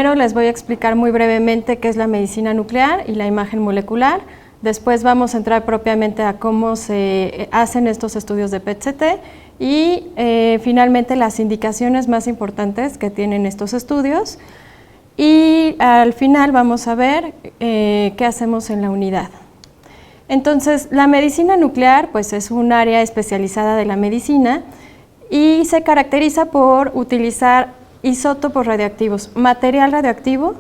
primero les voy a explicar muy brevemente qué es la medicina nuclear y la imagen molecular. Después vamos a entrar propiamente a cómo se hacen estos estudios de PET-CT y finalmente las indicaciones más importantes que tienen estos estudios. Y al final vamos a ver qué hacemos en la unidad. Entonces, la medicina nuclear pues, es un área especializada de la medicina y se caracteriza por utilizar isótopos radioactivos, material radioactivo,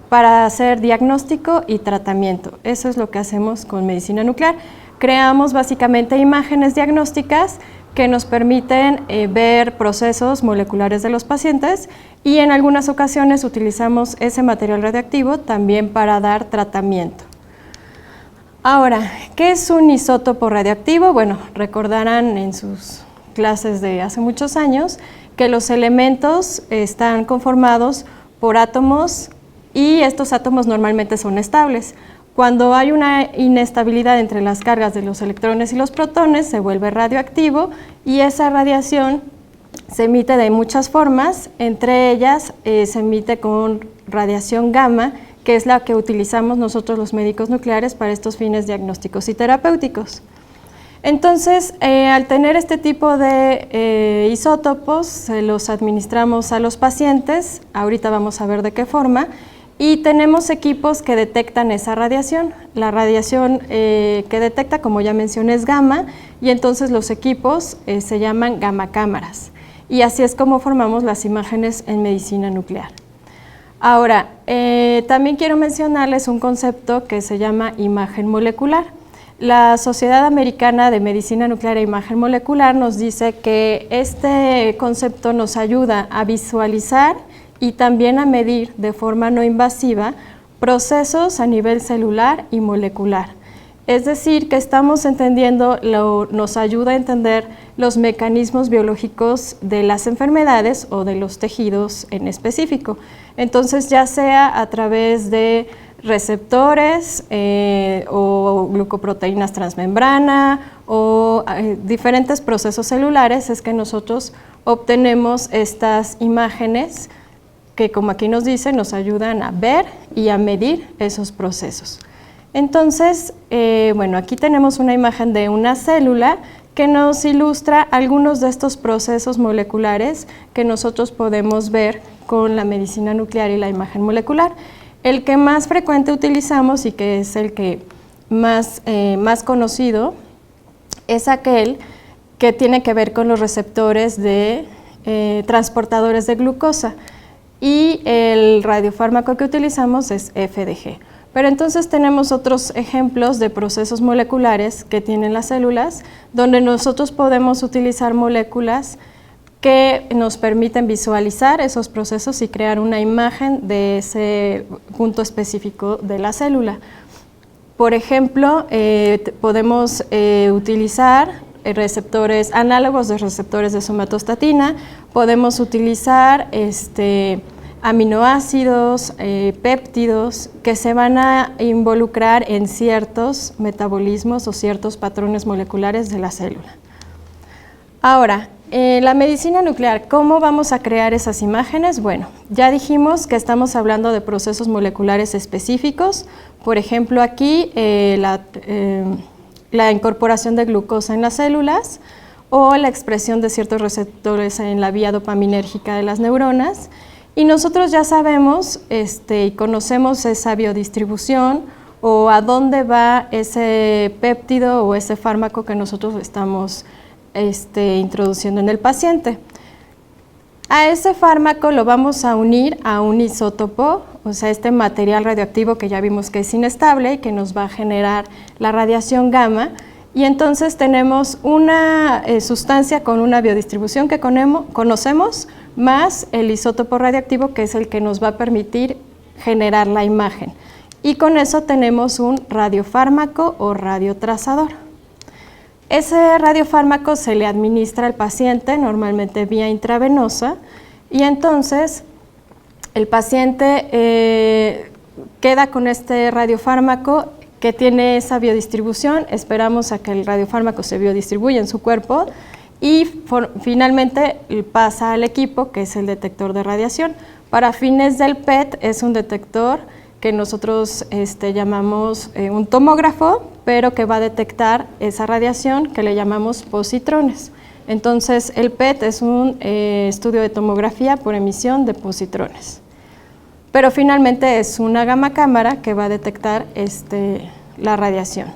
para hacer diagnóstico y tratamiento. Eso es lo que hacemos con medicina nuclear. Creamos básicamente imágenes diagnósticas que nos permiten ver procesos moleculares de los pacientes y en algunas ocasiones utilizamos ese material radioactivo también para dar tratamiento. Ahora, ¿qué es un isótopo radioactivo? Bueno, recordarán en sus clases de hace muchos años que los elementos están conformados por átomos y estos átomos normalmente son estables. Cuando hay una inestabilidad entre las cargas de los electrones y los protones, se vuelve radioactivo y esa radiación se emite de muchas formas, entre ellas se emite con radiación gamma, que es la que utilizamos nosotros los médicos nucleares para estos fines diagnósticos y terapéuticos. Entonces, al tener este tipo de isótopos, se los administramos a los pacientes, ahorita vamos a ver de qué forma, y tenemos equipos que detectan esa radiación. La radiación que detecta, como ya mencioné, es gamma, y entonces los equipos se llaman gamma cámaras. Y así es como formamos las imágenes en medicina nuclear. Ahora, también quiero mencionarles un concepto que se llama imagen molecular. La Sociedad Americana de Medicina Nuclear e Imagen Molecular nos dice que este concepto nos ayuda a visualizar y también a medir de forma no invasiva procesos a nivel celular y molecular. Es decir, que estamos entendiendo, nos ayuda a entender los mecanismos biológicos de las enfermedades o de los tejidos en específico. Entonces, ya sea a través de receptores o glucoproteínas transmembrana o diferentes procesos celulares, es que nosotros obtenemos estas imágenes que, como aquí nos dice, nos ayudan a ver y a medir esos procesos. Entonces, bueno, aquí tenemos una imagen de una célula que nos ilustra algunos de estos procesos moleculares que nosotros podemos ver con la medicina nuclear y la imagen molecular. El que más frecuente utilizamos y que es el que más conocido es aquel que tiene que ver con los receptores de transportadores de glucosa y el radiofármaco que utilizamos es FDG. Pero entonces tenemos otros ejemplos de procesos moleculares que tienen las células, donde nosotros podemos utilizar moléculas que nos permiten visualizar esos procesos y crear una imagen de ese punto específico de la célula. Por ejemplo, podemos utilizar receptores análogos de receptores de somatostatina, podemos utilizar aminoácidos, péptidos que se van a involucrar en ciertos metabolismos o ciertos patrones moleculares de la célula. Ahora, la medicina nuclear, ¿cómo vamos a crear esas imágenes? Bueno, ya dijimos que estamos hablando de procesos moleculares específicos, por ejemplo aquí la incorporación de glucosa en las células o la expresión de ciertos receptores en la vía dopaminérgica de las neuronas. Y nosotros ya sabemos y conocemos esa biodistribución o a dónde va ese péptido o ese fármaco que nosotros estamos introduciendo en el paciente. A ese fármaco lo vamos a unir a un isótopo, o sea, este material radioactivo que ya vimos que es inestable y que nos va a generar la radiación gamma, y entonces tenemos una sustancia con una biodistribución que conocemos, más el isótopo radioactivo que es el que nos va a permitir generar la imagen. Y con eso tenemos un radiofármaco o radiotrazador. Ese radiofármaco se le administra al paciente, normalmente vía intravenosa, y entonces el paciente queda con este radiofármaco que tiene esa biodistribución. Esperamos a que el radiofármaco se biodistribuya en su cuerpo y finalmente pasa al equipo que es el detector de radiación. Para fines del PET es un detector que nosotros llamamos un tomógrafo, pero que va a detectar esa radiación que le llamamos positrones. Entonces, el PET es un estudio de tomografía por emisión de positrones. Pero finalmente es una gamma cámara que va a detectar la radiación.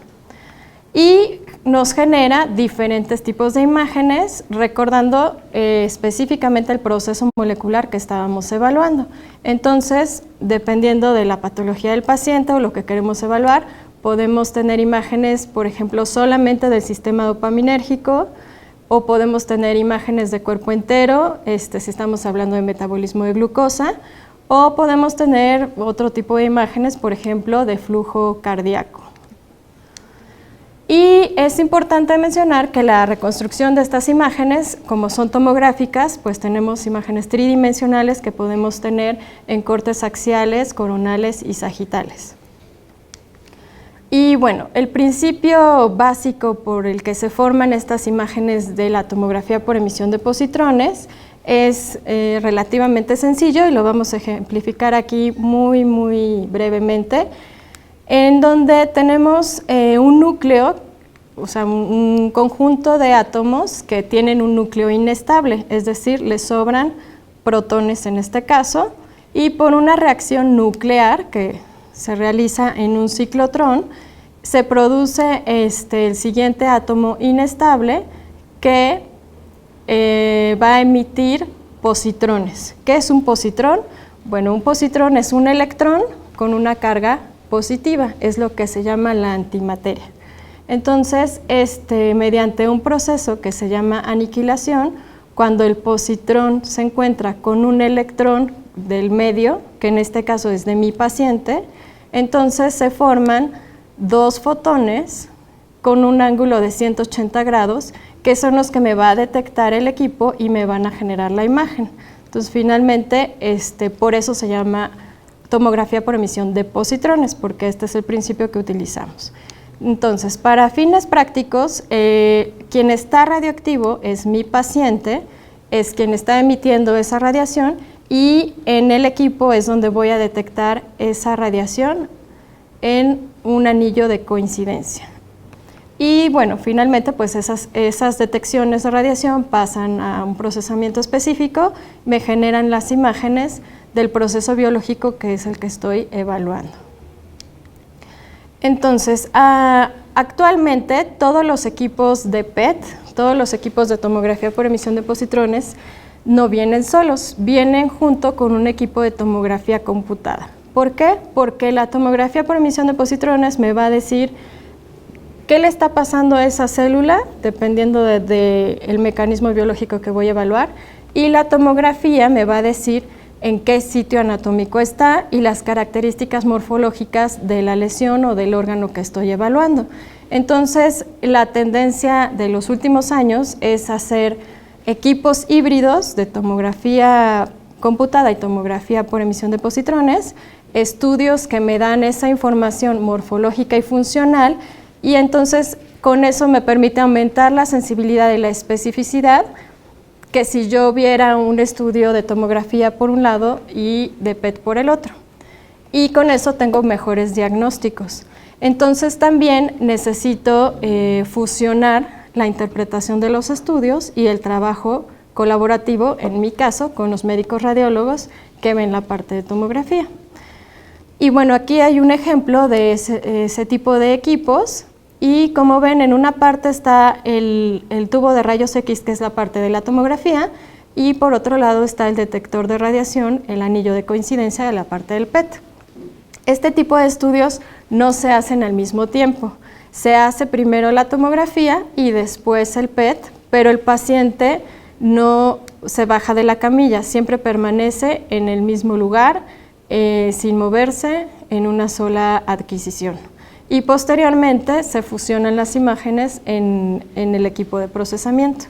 Y nos genera diferentes tipos de imágenes, recordando específicamente el proceso molecular que estábamos evaluando. Entonces, dependiendo de la patología del paciente o lo que queremos evaluar, podemos tener imágenes, por ejemplo, solamente del sistema dopaminérgico, o podemos tener imágenes de cuerpo entero, si estamos hablando de metabolismo de glucosa, o podemos tener otro tipo de imágenes, por ejemplo, de flujo cardíaco. Y es importante mencionar que la reconstrucción de estas imágenes, como son tomográficas, pues tenemos imágenes tridimensionales que podemos tener en cortes axiales, coronales y sagitales. Y bueno, el principio básico por el que se forman estas imágenes de la tomografía por emisión de positrones es relativamente sencillo y lo vamos a ejemplificar aquí muy brevemente, en donde tenemos un núcleo, o sea, un conjunto de átomos que tienen un núcleo inestable, es decir, les sobran protones en este caso, y por una reacción nuclear que se realiza en un ciclotrón, se produce el siguiente átomo inestable que va a emitir positrones. ¿Qué es un positrón? Bueno, un positrón es un electrón con una carga positiva, es lo que se llama la antimateria. Entonces, mediante un proceso que se llama aniquilación, cuando el positrón se encuentra con un electrón del medio, que en este caso es de mi paciente, entonces se forman dos fotones con un ángulo de 180 grados, que son los que me va a detectar el equipo y me van a generar la imagen. Entonces, finalmente, por eso se llama tomografía por emisión de positrones, porque este es el principio que utilizamos. Entonces, para fines prácticos, quien está radioactivo es mi paciente, es quien está emitiendo esa radiación, y en el equipo es donde voy a detectar esa radiación en un anillo de coincidencia. Y bueno, finalmente pues esas detecciones de radiación pasan a un procesamiento específico, me generan las imágenes del proceso biológico que es el que estoy evaluando. Entonces, actualmente todos los equipos de PET, todos los equipos de tomografía por emisión de positrones no vienen solos, vienen junto con un equipo de tomografía computada. ¿Por qué? Porque la tomografía por emisión de positrones me va a decir qué le está pasando a esa célula, dependiendo del mecanismo biológico que voy a evaluar, y la tomografía me va a decir en qué sitio anatómico está y las características morfológicas de la lesión o del órgano que estoy evaluando. Entonces, la tendencia de los últimos años es hacer equipos híbridos de tomografía computada y tomografía por emisión de positrones, estudios que me dan esa información morfológica y funcional, y entonces con eso me permite aumentar la sensibilidad y la especificidad, que si yo viera un estudio de tomografía por un lado y de PET por el otro. Y con eso tengo mejores diagnósticos. Entonces también necesito fusionar la interpretación de los estudios y el trabajo colaborativo, en mi caso, con los médicos radiólogos que ven la parte de tomografía. Y bueno, aquí hay un ejemplo de ese tipo de equipos, y como ven, en una parte está el tubo de rayos X, que es la parte de la tomografía, y por otro lado está el detector de radiación, el anillo de coincidencia de la parte del PET. Este tipo de estudios no se hacen al mismo tiempo. Se hace primero la tomografía y después el PET, pero el paciente no se baja de la camilla, siempre permanece en el mismo lugar, sin moverse, en una sola adquisición. Y posteriormente se fusionan las imágenes en el equipo de procesamiento.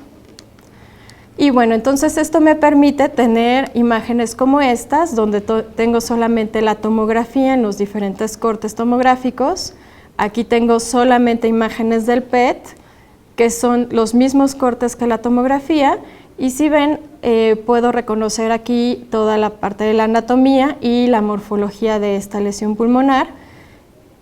Y bueno, entonces esto me permite tener imágenes como estas, donde tengo solamente la tomografía en los diferentes cortes tomográficos. Aquí tengo solamente imágenes del PET, que son los mismos cortes que la tomografía, y si ven, puedo reconocer aquí toda la parte de la anatomía y la morfología de esta lesión pulmonar.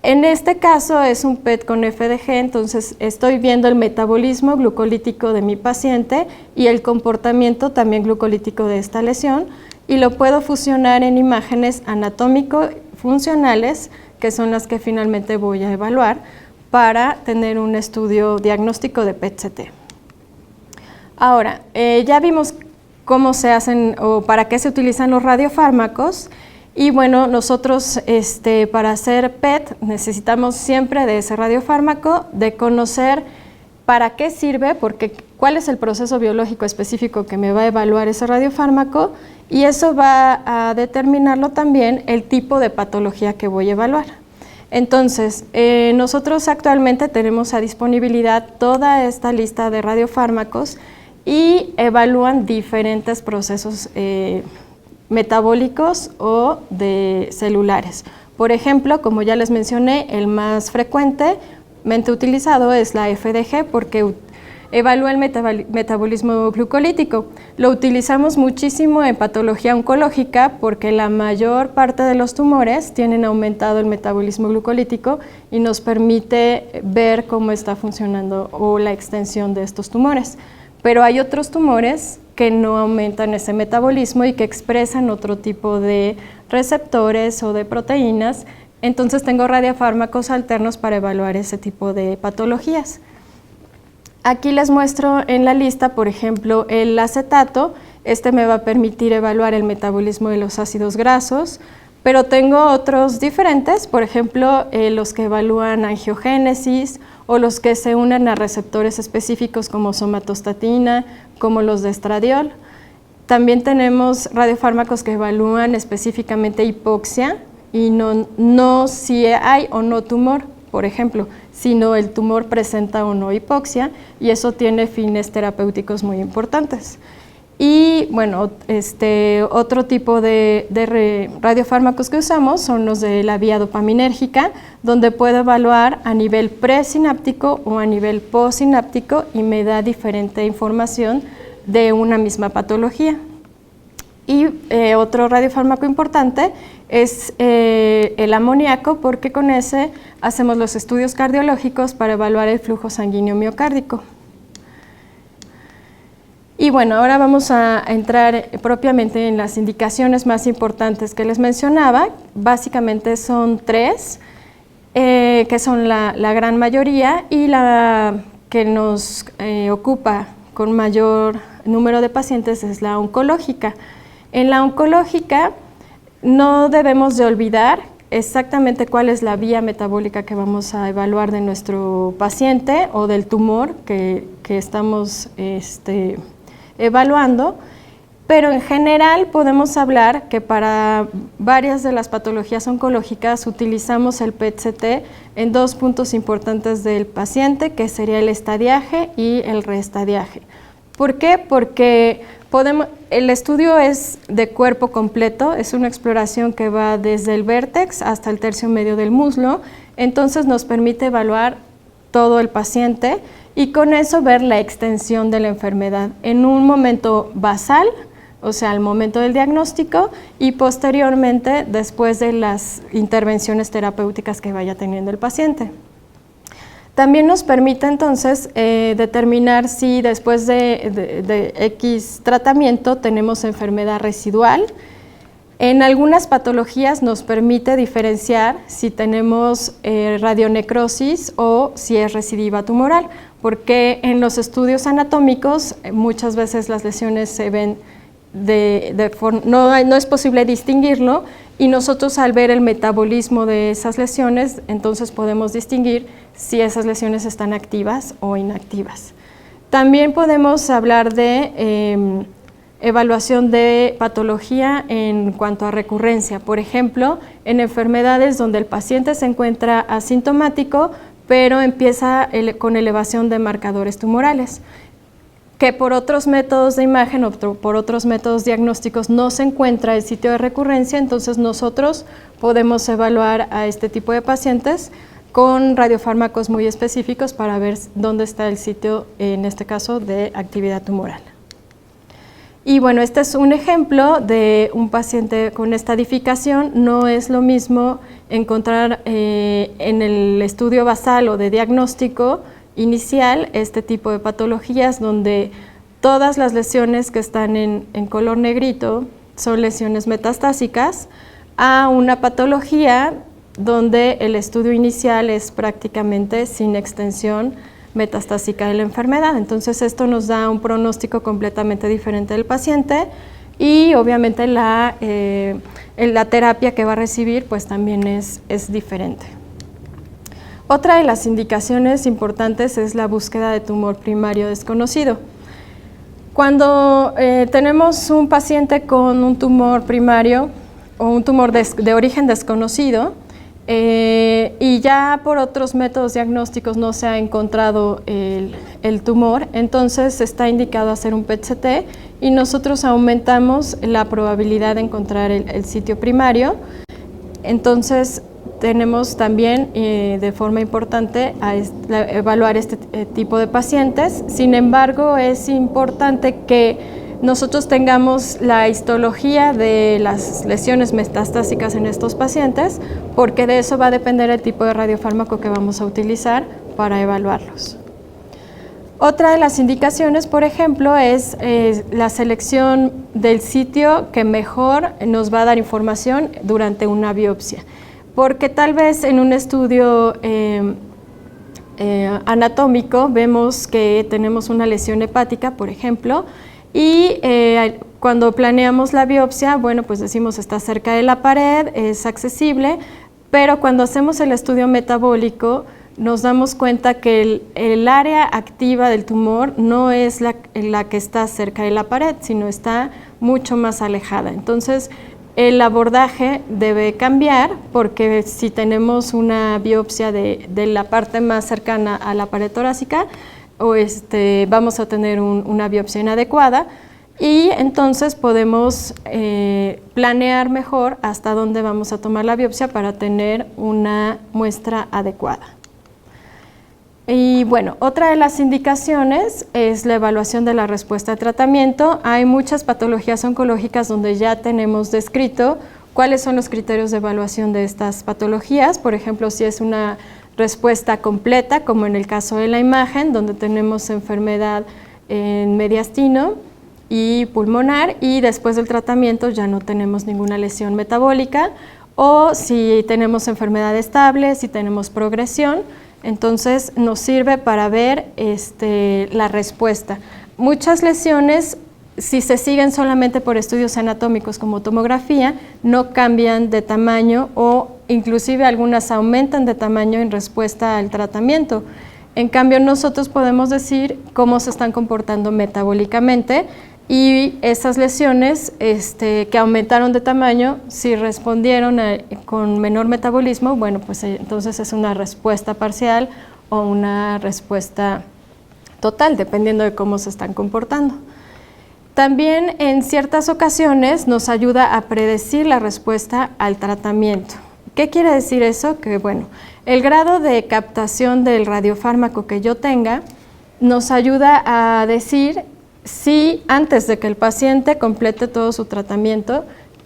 En este caso es un PET con FDG, entonces estoy viendo el metabolismo glucolítico de mi paciente y el comportamiento también glucolítico de esta lesión, y lo puedo fusionar en imágenes anatómico-funcionales, que son las que finalmente voy a evaluar para tener un estudio diagnóstico de PET-CT. Ahora, ya vimos cómo se hacen o para qué se utilizan los radiofármacos. Y bueno, nosotros para hacer PET necesitamos siempre de ese radiofármaco, de conocer para qué sirve, porque cuál es el proceso biológico específico que me va a evaluar ese radiofármaco, y eso va a determinarlo también el tipo de patología que voy a evaluar. Entonces, nosotros actualmente tenemos a disponibilidad toda esta lista de radiofármacos y evalúan diferentes procesos metabólicos o de celulares. Por ejemplo, como ya les mencioné, el más frecuentemente utilizado es la FDG porque evalúa el metabolismo glucolítico. Lo utilizamos muchísimo en patología oncológica porque la mayor parte de los tumores tienen aumentado el metabolismo glucolítico y nos permite ver cómo está funcionando o la extensión de estos tumores. Pero hay otros tumores que no aumentan ese metabolismo y que expresan otro tipo de receptores o de proteínas, entonces tengo radiofármacos alternos para evaluar ese tipo de patologías. Aquí les muestro en la lista, por ejemplo, el acetato. Me va a permitir evaluar el metabolismo de los ácidos grasos, pero tengo otros diferentes, por ejemplo, los que evalúan angiogénesis o los que se unen a receptores específicos como somatostatina, como los de estradiol. También tenemos radiofármacos que evalúan específicamente hipoxia y no si hay o no tumor, por ejemplo, sino el tumor presenta o no hipoxia, y eso tiene fines terapéuticos muy importantes. Y bueno, otro tipo de radiofármacos que usamos son los de la vía dopaminérgica, donde puedo evaluar a nivel presináptico o a nivel postsináptico y me da diferente información de una misma patología. Y otro radiofármaco importante es el amoníaco, porque con ese hacemos los estudios cardiológicos para evaluar el flujo sanguíneo miocárdico. Y bueno, ahora vamos a entrar propiamente en las indicaciones más importantes que les mencionaba. Básicamente son 3, que son la gran mayoría, y la que nos ocupa con mayor número de pacientes es la oncológica. En la oncológica no debemos de olvidar exactamente cuál es la vía metabólica que vamos a evaluar de nuestro paciente o del tumor que estamos evaluando, pero en general podemos hablar que para varias de las patologías oncológicas utilizamos el PET-CT en 2 puntos importantes del paciente, que sería el estadiaje y el reestadiaje. ¿Por qué? Porque el estudio es de cuerpo completo, es una exploración que va desde el vértex hasta el tercio medio del muslo, entonces nos permite evaluar todo el paciente y con eso ver la extensión de la enfermedad en un momento basal, o sea, al momento del diagnóstico, y posteriormente después de las intervenciones terapéuticas que vaya teniendo el paciente. También nos permite entonces determinar si después de X tratamiento tenemos enfermedad residual. En algunas patologías nos permite diferenciar si tenemos radionecrosis o si es recidiva tumoral, porque en los estudios anatómicos muchas veces las lesiones se ven no es posible distinguirlo, y nosotros al ver el metabolismo de esas lesiones, entonces podemos distinguir si esas lesiones están activas o inactivas. También podemos hablar de evaluación de patología en cuanto a recurrencia, por ejemplo, en enfermedades donde el paciente se encuentra asintomático, pero empieza con elevación de marcadores tumorales, que por otros métodos de imagen o por otros métodos diagnósticos no se encuentra el sitio de recurrencia, entonces nosotros podemos evaluar a este tipo de pacientes con radiofármacos muy específicos para ver dónde está el sitio, en este caso, de actividad tumoral. Y bueno, este es un ejemplo de un paciente con estadificación. No es lo mismo encontrar en el estudio basal o de diagnóstico inicial este tipo de patologías donde todas las lesiones que están en color negrito son lesiones metastásicas, a una patología donde el estudio inicial es prácticamente sin extensión metastásica de la enfermedad. Entonces esto nos da un pronóstico completamente diferente del paciente y obviamente la terapia que va a recibir pues también es diferente. Otra de las indicaciones importantes es la búsqueda de tumor primario desconocido. Cuando tenemos un paciente con un tumor primario o un tumor de origen desconocido, y ya por otros métodos diagnósticos no se ha encontrado el tumor, entonces está indicado hacer un PET-CT y nosotros aumentamos la probabilidad de encontrar el sitio primario. Entonces tenemos también de forma importante evaluar este tipo de pacientes. Sin embargo, es importante que nosotros tengamos la histología de las lesiones metastásicas en estos pacientes, porque de eso va a depender el tipo de radiofármaco que vamos a utilizar para evaluarlos. Otra de las indicaciones, por ejemplo, es la selección del sitio que mejor nos va a dar información durante una biopsia, porque tal vez en un estudio anatómico vemos que tenemos una lesión hepática, por ejemplo, y cuando planeamos la biopsia, bueno, pues decimos está cerca de la pared, es accesible, pero cuando hacemos el estudio metabólico nos damos cuenta que el área activa del tumor no es la que está cerca de la pared, sino está mucho más alejada. Entonces, el abordaje debe cambiar porque si tenemos una biopsia de la parte más cercana a la pared torácica, vamos a tener una biopsia inadecuada y entonces podemos planear mejor hasta dónde vamos a tomar la biopsia para tener una muestra adecuada. Y bueno, otra de las indicaciones es la evaluación de la respuesta al tratamiento. Hay muchas patologías oncológicas donde ya tenemos descrito cuáles son los criterios de evaluación de estas patologías. Por ejemplo, si es una respuesta completa, como en el caso de la imagen, donde tenemos enfermedad en mediastino y pulmonar y después del tratamiento ya no tenemos ninguna lesión metabólica, o si tenemos enfermedad estable, si tenemos progresión, entonces nos sirve para ver la respuesta. Muchas lesiones, si se siguen solamente por estudios anatómicos como tomografía, no cambian de tamaño o inclusive algunas aumentan de tamaño en respuesta al tratamiento. En cambio, nosotros podemos decir cómo se están comportando metabólicamente y esas lesiones que aumentaron de tamaño, si respondieron con menor metabolismo, bueno, pues entonces es una respuesta parcial o una respuesta total, dependiendo de cómo se están comportando. También en ciertas ocasiones nos ayuda a predecir la respuesta al tratamiento. ¿Qué quiere decir eso? Que bueno, el grado de captación del radiofármaco que yo tenga nos ayuda a decir si antes de que el paciente complete todo su tratamiento,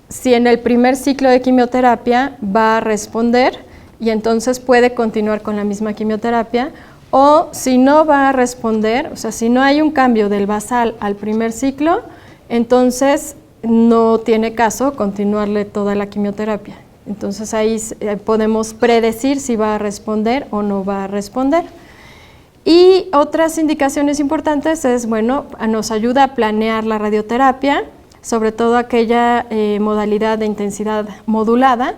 si en el primer ciclo de quimioterapia va a responder y entonces puede continuar con la misma quimioterapia, o si no va a responder, o sea, si no hay un cambio del basal al primer ciclo, entonces no tiene caso continuarle toda la quimioterapia. Entonces ahí podemos predecir si va a responder o no va a responder. Y otras indicaciones importantes es, bueno, nos ayuda a planear la radioterapia, sobre todo aquella modalidad de intensidad modulada,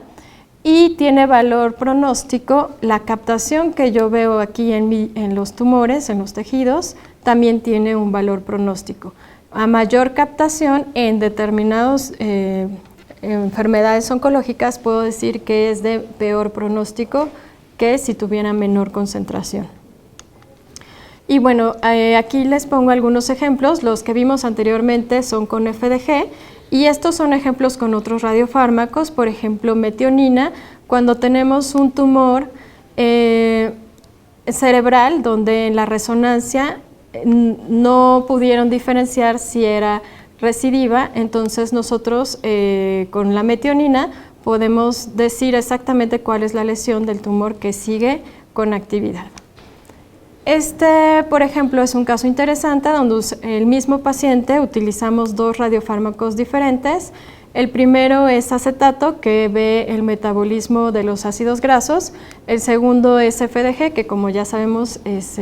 y tiene valor pronóstico. La captación que yo veo aquí en los tumores, en los tejidos, también tiene un valor pronóstico. A mayor captación en determinadas enfermedades oncológicas, puedo decir que es de peor pronóstico que si tuviera menor concentración. Y bueno, aquí les pongo algunos ejemplos. Los que vimos anteriormente son con FDG y estos son ejemplos con otros radiofármacos, por ejemplo, metionina, cuando tenemos un tumor cerebral donde en la resonancia no pudieron diferenciar si era recidiva, entonces nosotros con la metionina podemos decir exactamente cuál es la lesión del tumor que sigue con actividad. Este, por ejemplo, es un caso interesante donde el mismo paciente utilizamos 2 radiofármacos diferentes. El primero es acetato, que ve el metabolismo de los ácidos grasos. El segundo es FDG, que como ya sabemos es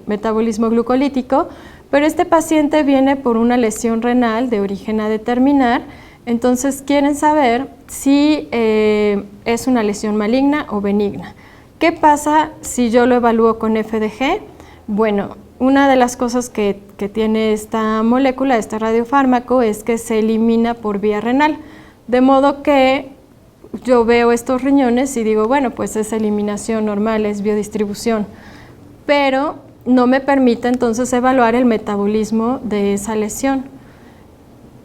metabolismo glucolítico. Pero este paciente viene por una lesión renal de origen a determinar. Entonces quieren saber si es una lesión maligna o benigna. ¿Qué pasa si yo lo evalúo con FDG? Bueno, una de las cosas que tiene esta molécula, este radiofármaco, es que se elimina por vía renal. De modo que yo veo estos riñones y digo, bueno, pues es eliminación normal, es biodistribución. Pero no me permite entonces evaluar el metabolismo de esa lesión.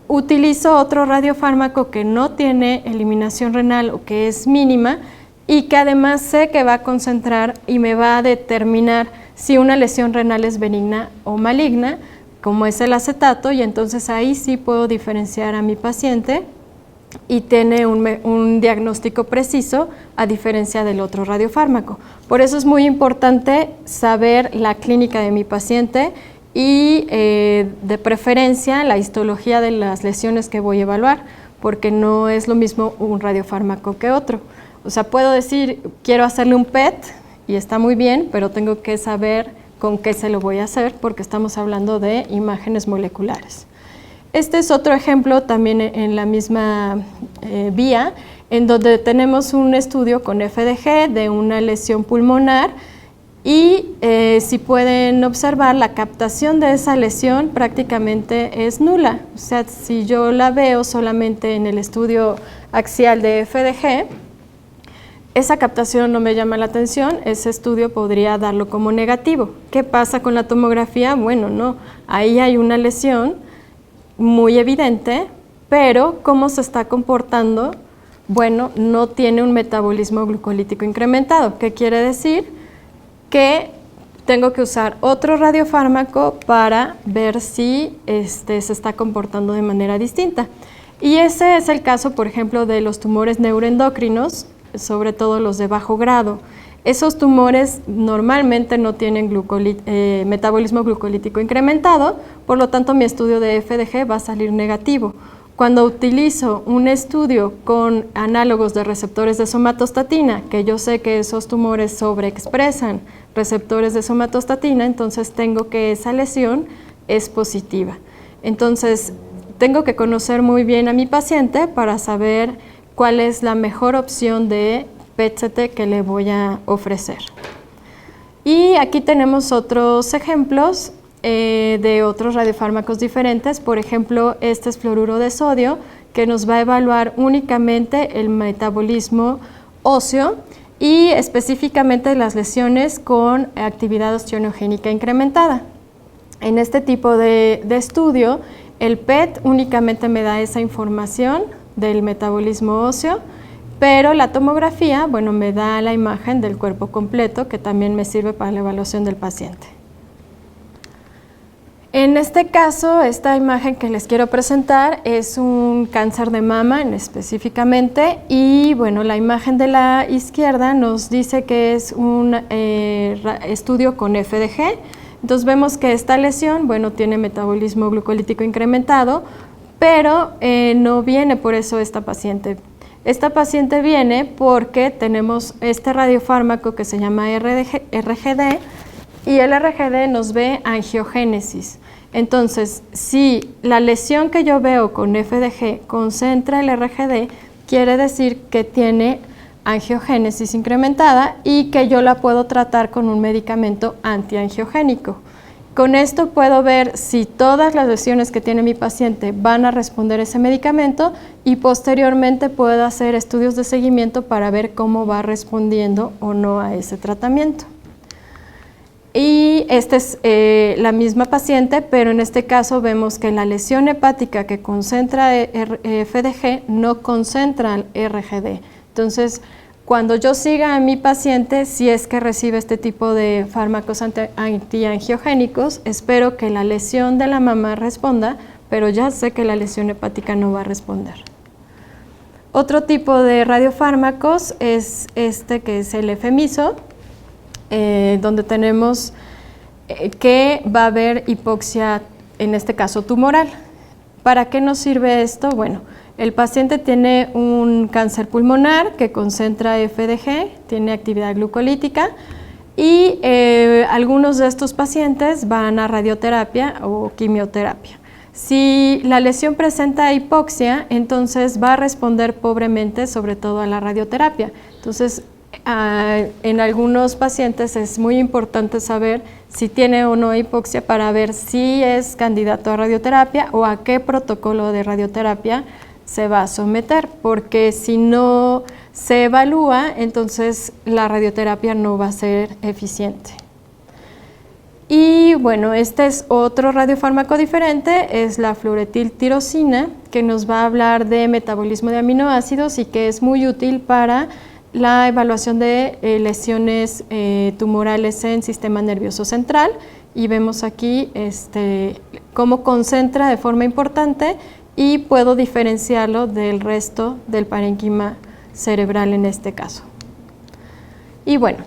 Utilizo otro radiofármaco que no tiene eliminación renal o que es mínima, y que además sé que va a concentrar y me va a determinar si una lesión renal es benigna o maligna, como es el acetato, y entonces ahí sí puedo diferenciar a mi paciente y tiene un diagnóstico preciso a diferencia del otro radiofármaco. Por eso es muy importante saber la clínica de mi paciente y de preferencia la histología de las lesiones que voy a evaluar, porque no es lo mismo un radiofármaco que otro. O sea, puedo decir, quiero hacerle un PET y está muy bien, pero tengo que saber con qué se lo voy a hacer porque estamos hablando de imágenes moleculares. Este es otro ejemplo también en la misma vía, en donde tenemos un estudio con FDG de una lesión pulmonar y si pueden observar, la captación de esa lesión prácticamente es nula. O sea, si yo la veo solamente en el estudio axial de FDG, esa captación no me llama la atención, ese estudio podría darlo como negativo. ¿Qué pasa con la tomografía? Bueno, no, ahí hay una lesión muy evidente, pero ¿cómo se está comportando? Bueno, no tiene un metabolismo glucolítico incrementado. ¿Qué quiere decir? Que tengo que usar otro radiofármaco para ver si se está comportando de manera distinta. Y ese es el caso, por ejemplo, de los tumores neuroendocrinos, sobre todo los de bajo grado. Esos tumores normalmente no tienen metabolismo glucolítico incrementado, por lo tanto mi estudio de FDG va a salir negativo. Cuando utilizo un estudio con análogos de receptores de somatostatina, que yo sé que esos tumores sobreexpresan receptores de somatostatina, entonces tengo que esa lesión es positiva. Entonces tengo que conocer muy bien a mi paciente para saber cuál es la mejor opción de PET-CT que le voy a ofrecer. Y aquí tenemos otros ejemplos de otros radiofármacos diferentes. Por ejemplo, este es fluoruro de sodio, que nos va a evaluar únicamente el metabolismo óseo y específicamente las lesiones con actividad osteogénica incrementada. En este tipo de estudio, el PET únicamente me da esa información del metabolismo óseo, pero la tomografía, bueno, me da la imagen del cuerpo completo, que también me sirve para la evaluación del paciente. En este caso, esta imagen que les quiero presentar es un cáncer de mama específicamente, y bueno, la imagen de la izquierda nos dice que es un estudio con FDG. Entonces vemos que esta lesión, bueno, tiene metabolismo glucolítico incrementado, pero no viene por eso esta paciente. Esta paciente viene porque tenemos este radiofármaco que se llama RGD, y el RGD nos ve angiogénesis. Entonces, si la lesión que yo veo con FDG concentra el RGD, quiere decir que tiene angiogénesis incrementada y que yo la puedo tratar con un medicamento antiangiogénico. Con esto puedo ver si todas las lesiones que tiene mi paciente van a responder a ese medicamento, y posteriormente puedo hacer estudios de seguimiento para ver cómo va respondiendo o no a ese tratamiento. Y esta es la misma paciente, pero en este caso vemos que la lesión hepática que concentra FDG no concentra el RGD. Entonces, cuando yo siga a mi paciente, si es que recibe este tipo de fármacos antiangiogénicos, espero que la lesión de la mama responda, pero ya sé que la lesión hepática no va a responder. Otro tipo de radiofármacos es este que es el efemiso, donde tenemos que va a haber hipoxia, en este caso tumoral. ¿Para qué nos sirve esto? Bueno, el paciente tiene un cáncer pulmonar que concentra FDG, tiene actividad glucolítica y algunos de estos pacientes van a radioterapia o quimioterapia. Si la lesión presenta hipoxia, entonces va a responder pobremente, sobre todo a la radioterapia. Entonces, en algunos pacientes es muy importante saber si tiene o no hipoxia para ver si es candidato a radioterapia o a qué protocolo de radioterapia se va a someter, porque si no se evalúa, entonces la radioterapia no va a ser eficiente. Y bueno, este es otro radiofármaco diferente, es la fluoretiltirosina, que nos va a hablar de metabolismo de aminoácidos y que es muy útil para la evaluación de lesiones tumorales en sistema nervioso central, y vemos aquí cómo concentra de forma importante y puedo diferenciarlo del resto del parénquima cerebral en este caso. Y bueno,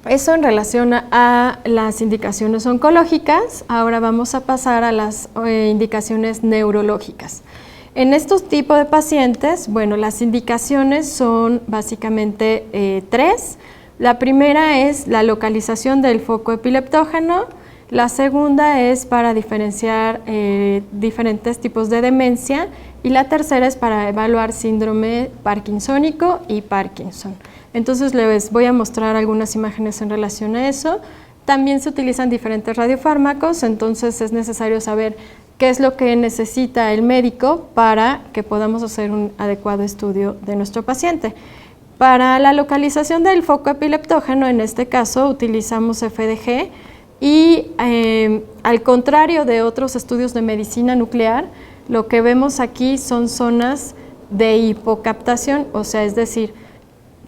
eso en relación a las indicaciones oncológicas. Ahora vamos a pasar a las indicaciones neurológicas. En estos tipos de pacientes, bueno, las indicaciones son básicamente tres. La primera es la localización del foco epileptógeno, la segunda es para diferenciar diferentes tipos de demencia y la tercera es para evaluar síndrome parkinsónico y Parkinson. Entonces les voy a mostrar algunas imágenes en relación a eso. También se utilizan diferentes radiofármacos, entonces es necesario saber qué es lo que necesita el médico para que podamos hacer un adecuado estudio de nuestro paciente. Para la localización del foco epileptógeno, en este caso utilizamos FDG y al contrario de otros estudios de medicina nuclear, lo que vemos aquí son zonas de hipocaptación, o sea, es decir,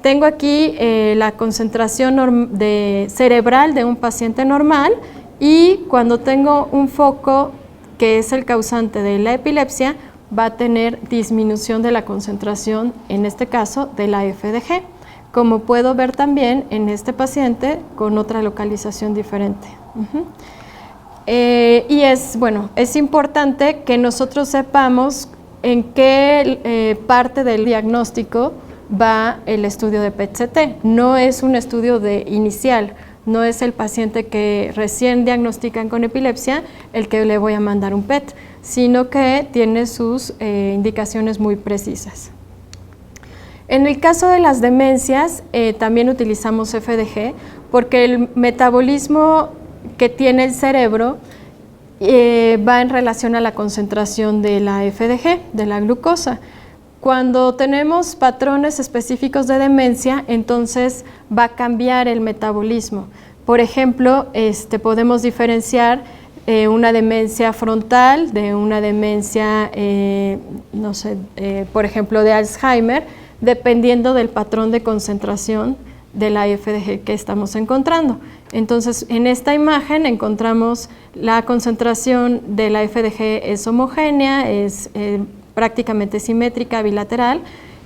tengo aquí la concentración cerebral de un paciente normal y cuando tengo un foco que es el causante de la epilepsia, va a tener disminución de la concentración, en este caso, de la FDG, como puedo ver también en este paciente con otra localización diferente. Y es importante que nosotros sepamos en qué parte del diagnóstico va el estudio de PET-CT. No es un estudio inicial, no es el paciente que recién diagnostican con epilepsia el que le voy a mandar un PET, sino que tiene sus indicaciones muy precisas. En el caso de las demencias, también utilizamos FDG porque el metabolismo que tiene el cerebro va en relación a la concentración de la FDG, de la glucosa. Cuando tenemos patrones específicos de demencia, entonces va a cambiar el metabolismo. Por ejemplo, podemos diferenciar una demencia frontal de una demencia, por ejemplo, de Alzheimer, dependiendo del patrón de concentración de la FDG que estamos encontrando. Entonces, en esta imagen encontramos la concentración de la FDG es homogénea, es prácticamente simétrica, bilateral,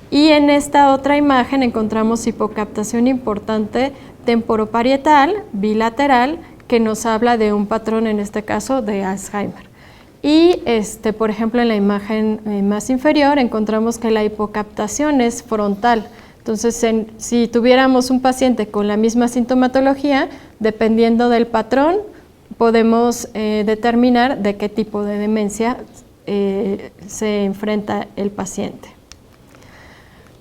y en esta otra imagen encontramos hipocaptación importante temporoparietal, bilateral, que nos habla de un patrón, en este caso, de Alzheimer. Y, por ejemplo, en la imagen más inferior encontramos que la hipocaptación es frontal. Entonces, si tuviéramos un paciente con la misma sintomatología, dependiendo del patrón, podemos determinar de qué tipo de demencia se enfrenta el paciente.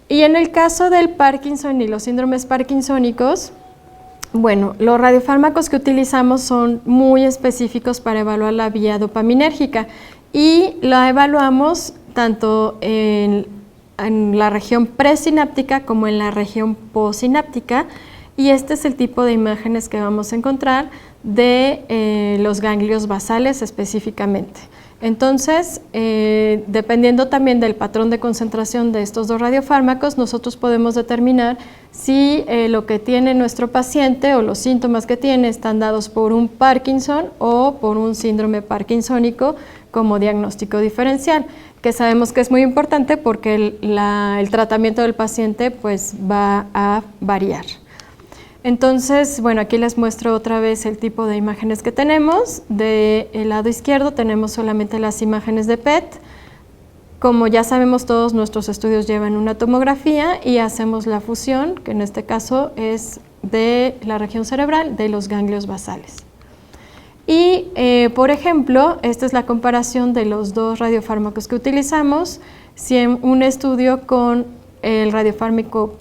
Y en el caso del Parkinson y los síndromes parkinsónicos, bueno, los radiofármacos que utilizamos son muy específicos para evaluar la vía dopaminérgica y la evaluamos tanto en la región presináptica como en la región postsináptica, y este es el tipo de imágenes que vamos a encontrar de los ganglios basales específicamente. Entonces, dependiendo también del patrón de concentración de estos dos radiofármacos, nosotros podemos determinar si lo que tiene nuestro paciente o los síntomas que tiene están dados por un Parkinson o por un síndrome parkinsónico como diagnóstico diferencial, que sabemos que es muy importante porque el tratamiento del paciente pues va a variar. Entonces, bueno, aquí les muestro otra vez el tipo de imágenes que tenemos. Del lado izquierdo tenemos solamente las imágenes de PET. Como ya sabemos todos, nuestros estudios llevan una tomografía y hacemos la fusión, que en este caso es de la región cerebral de los ganglios basales. Y, por ejemplo, esta es la comparación de los dos radiofármacos que utilizamos. Si en un estudio con el radiofármaco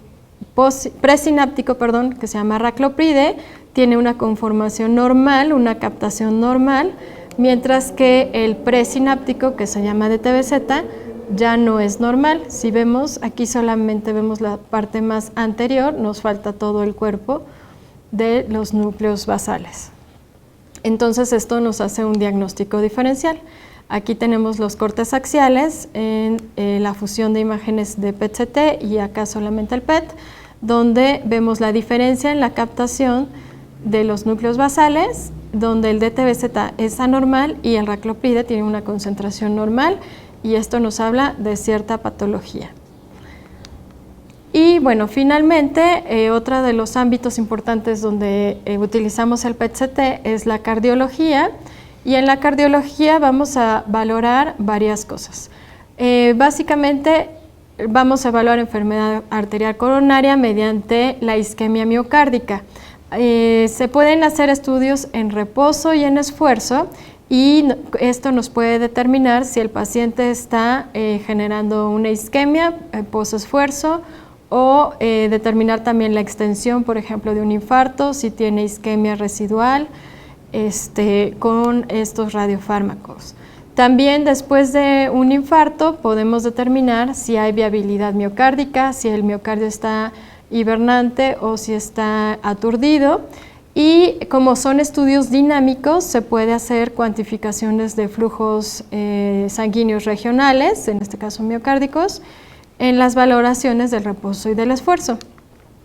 presináptico, que se llama raclopride, tiene una conformación normal, una captación normal, mientras que el presináptico, que se llama DTBZ, ya no es normal. Si vemos, aquí solamente vemos la parte más anterior, nos falta todo el cuerpo de los núcleos basales. Entonces esto nos hace un diagnóstico diferencial. Aquí tenemos los cortes axiales en la fusión de imágenes de PET-CT y acá solamente el PET, donde vemos la diferencia en la captación de los núcleos basales, donde el DTBZ es anormal y el raclopride tiene una concentración normal, y esto nos habla de cierta patología. Y bueno, finalmente, otro de los ámbitos importantes donde utilizamos el PET-CT es la cardiología, y en la cardiología vamos a valorar varias cosas. Básicamente, vamos a evaluar enfermedad arterial coronaria mediante la isquemia miocárdica. Se pueden hacer estudios en reposo y en esfuerzo, y esto nos puede determinar si el paciente está generando una isquemia post-esfuerzo, o determinar también la extensión, por ejemplo, de un infarto, si tiene isquemia residual con estos radiofármacos. También después de un infarto podemos determinar si hay viabilidad miocárdica, si el miocardio está hibernante o si está aturdido, y como son estudios dinámicos se puede hacer cuantificaciones de flujos sanguíneos regionales, en este caso miocárdicos, en las valoraciones del reposo y del esfuerzo.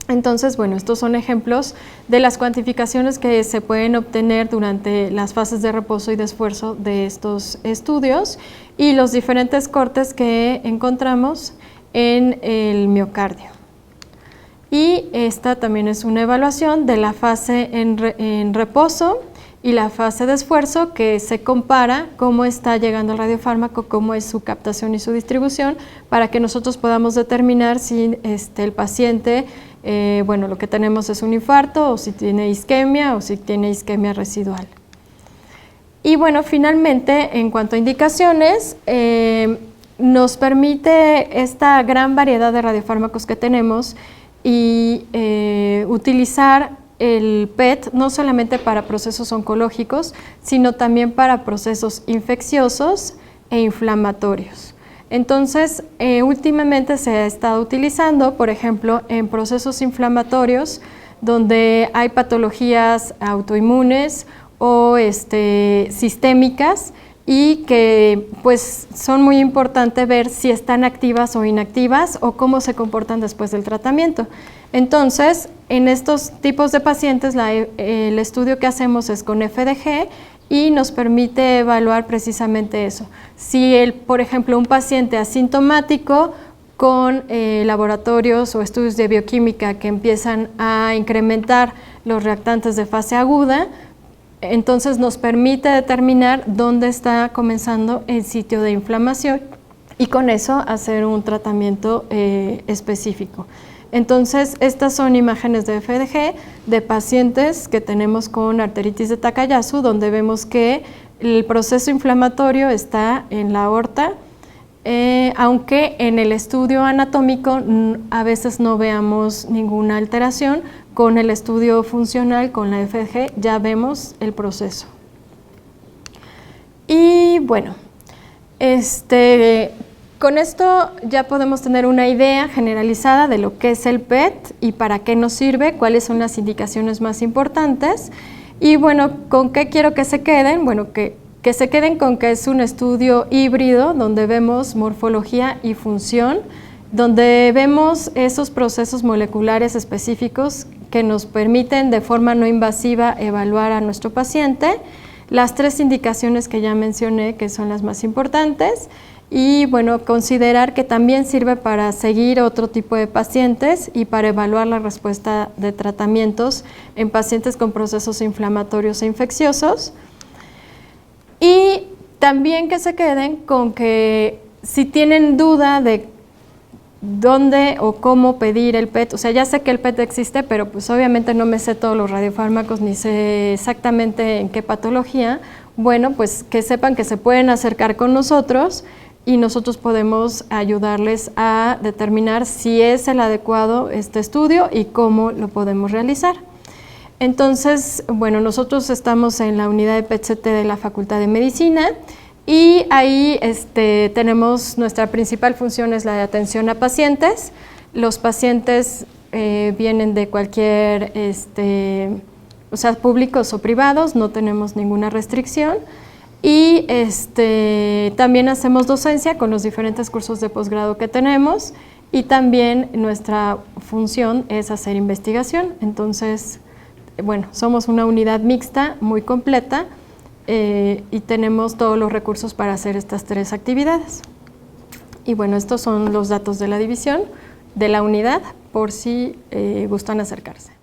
Entonces, bueno, estos son ejemplos de las cuantificaciones que se pueden obtener durante las fases de reposo y de esfuerzo de estos estudios y los diferentes cortes que encontramos en el miocardio. Y esta también es una evaluación de la fase en reposo y la fase de esfuerzo, que se compara cómo está llegando el radiofármaco, cómo es su captación y su distribución, para que nosotros podamos determinar si el paciente, bueno, lo que tenemos es un infarto, o si tiene isquemia, o si tiene isquemia residual. Y bueno, finalmente, en cuanto a indicaciones, nos permite esta gran variedad de radiofármacos que tenemos y utilizar el PET no solamente para procesos oncológicos, sino también para procesos infecciosos e inflamatorios. Entonces, últimamente se ha estado utilizando, por ejemplo, en procesos inflamatorios donde hay patologías autoinmunes o sistémicas, y que pues son muy importantes ver si están activas o inactivas o cómo se comportan después del tratamiento. Entonces, en estos tipos de pacientes el estudio que hacemos es con FDG y nos permite evaluar precisamente eso. Si por ejemplo, un paciente asintomático con laboratorios o estudios de bioquímica que empiezan a incrementar los reactantes de fase aguda, entonces nos permite determinar dónde está comenzando el sitio de inflamación y con eso hacer un tratamiento específico. Entonces, estas son imágenes de FDG de pacientes que tenemos con arteritis de Takayasu, donde vemos que el proceso inflamatorio está en la aorta, aunque en el estudio anatómico a veces no veamos ninguna alteración. Con el estudio funcional, con la FDG, ya vemos el proceso. Y bueno, con esto ya podemos tener una idea generalizada de lo que es el PET y para qué nos sirve, cuáles son las indicaciones más importantes. Y bueno, ¿con qué quiero que se queden? Bueno, que se queden con que es un estudio híbrido donde vemos morfología y función, donde vemos esos procesos moleculares específicos que nos permiten de forma no invasiva evaluar a nuestro paciente. las 3 indicaciones que ya mencioné, que son las más importantes, y bueno, considerar que también sirve para seguir otro tipo de pacientes y para evaluar la respuesta de tratamientos en pacientes con procesos inflamatorios e infecciosos. Y también que se queden con que si tienen duda de dónde o cómo pedir el PET, o sea, ya sé que el PET existe, pero pues obviamente no me sé todos los radiofármacos ni sé exactamente en qué patología, bueno, pues que sepan que se pueden acercar con nosotros y nosotros podemos ayudarles a determinar si es el adecuado este estudio y cómo lo podemos realizar. Entonces, bueno, nosotros estamos en la unidad de PET-CT de la Facultad de Medicina y ahí tenemos nuestra principal función es la de atención a pacientes. Los pacientes vienen de cualquier, o sea, públicos o privados, no tenemos ninguna restricción. Y también hacemos docencia con los diferentes cursos de posgrado que tenemos y también nuestra función es hacer investigación. Entonces, bueno, somos una unidad mixta muy completa y tenemos todos los recursos para hacer estas 3 actividades. Y bueno, estos son los datos de la división, de la unidad, por si gustan acercarse.